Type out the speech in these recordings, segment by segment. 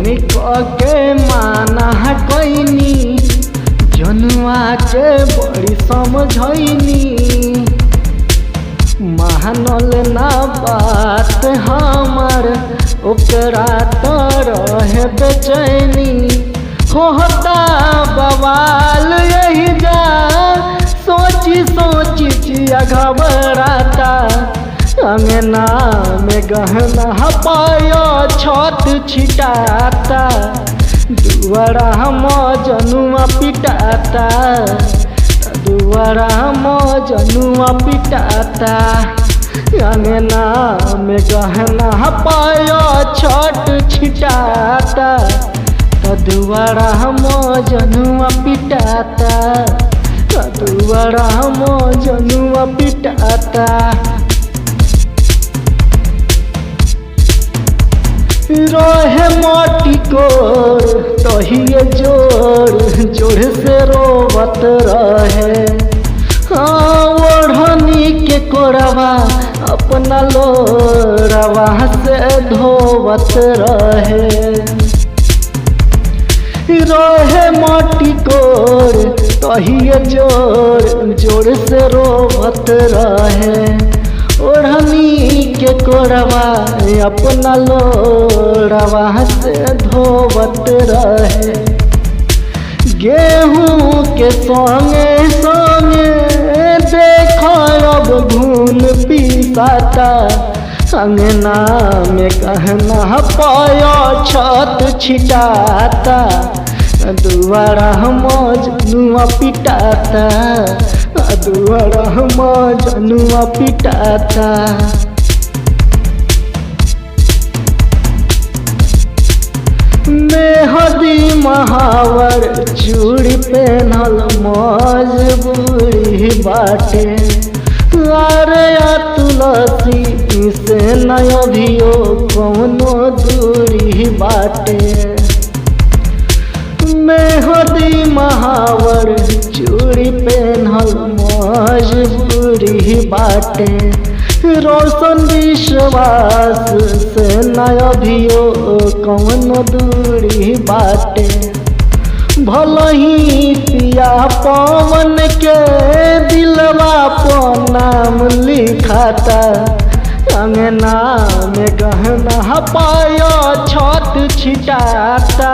के माना कैनी जनुआ के बड़ी समझैनी मानल ना बात हमार ओकरा तो रहे बेचैनी होता बवाल यही जा सोची सोची जिया घबराता अंगना में गहना पायो छत छिटाता दुआरा हम जनुआ पिटाता दुआरा हम जनुआ पिटाता अंगना में गहना पायो छत छिटाता दुआरा हम जनुआ पिटाता दुआरा हम जनुआ पिटाता रहे माटी कोर तहिए जोड़ जोड़ से रोवत रहे ओढ़नी के कोरवा अपना लोरवा से धोवत रहे माटी कोर तहिए जोड़ जोड़ से रोवत रहे ओढ़नी के कोरवा अपना लोरवा से धोवत रहे गेहूं के संगे संगे देखो अब घून पीसाता अंगना में कहना पायो छत छिटाता दुआरा हम जनुआ पिटाता दुआरा हम जनुआ पिटाता मेहदी महावर चूड़ी पहनल मजबूरी बाटे अरे तुलसी से नया भियो कौनो दूरी बाटे मेहदी महावर चूड़ी पहनल मजबूरी बाटे रोशन विश्वास से नया भियो कौन दूरी बाटे भल ही पिया पवन के दिलवा पर नाम लिखाता अंगना में गहना पायो छत छिटाता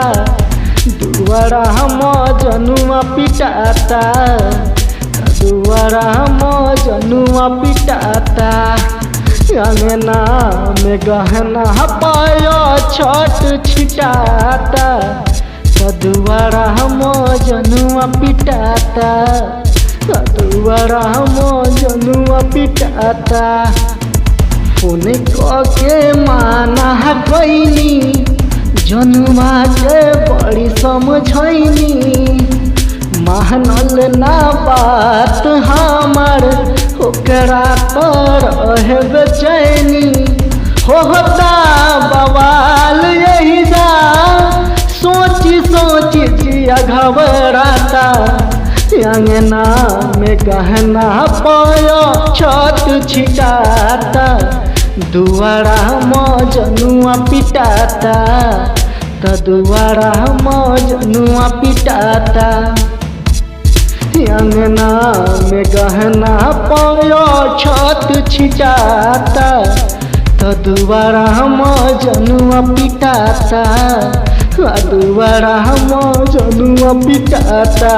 दुआरा हम जनुआ पिटाता दुआरा हम जनुआ पिटाता अंगना में गहना पायो छत छिटाता दुआरा हम जनुआ पिटाता दुआरा हम जनुआ पिटाता फोन के माना कैनी जनुआ के बड़ी समझैनी मानल ना बात हमार ओकरा तर रहे बेचैनी होता बवाल यही जा सोची सोची जिया घबराता अंगना में गहना पायो छत छिटाता दुआरा हम जनुआ पिटाता दुआरा हम जनुआ पिटाता अंगना में गहना पायो छत छिटाता दुआरा हम जनुआ पिटाता दुआरा हम जनुआ पिटाता।